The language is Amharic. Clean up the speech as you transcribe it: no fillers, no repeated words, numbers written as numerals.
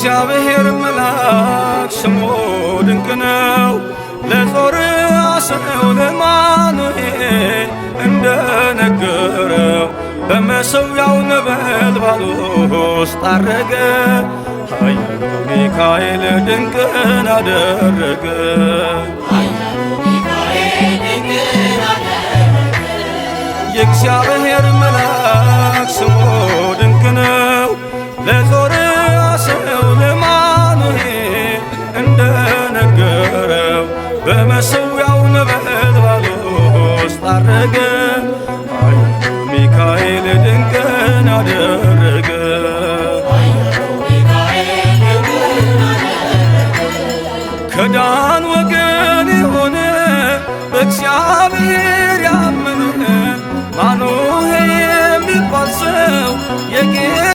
የእግዚአብሔር መልአክ ስሙ ድንቅ ነው። ለጾርዓ ሰው ለማኑኤል እንደነገረው በመሠዊያው ነበልባል ውስጥ ዐረገ። ኃያሉ ሚካኤል ድንቅን አደረገ። የእግዚአብሔር መልአክ ስሙ ድንቅ ነው። ለጾርዓ ሰው ለማኑኤል እንደነገረው በመሠዊያው ነበልባል ውስጥ ዐረገ። ኃያሉ ሚካኤል ድንቅን አደረገ። ከዳን ወገን የሆነ በእግዚአብሔር ያመነ ማኑሄ የሚባል ሰው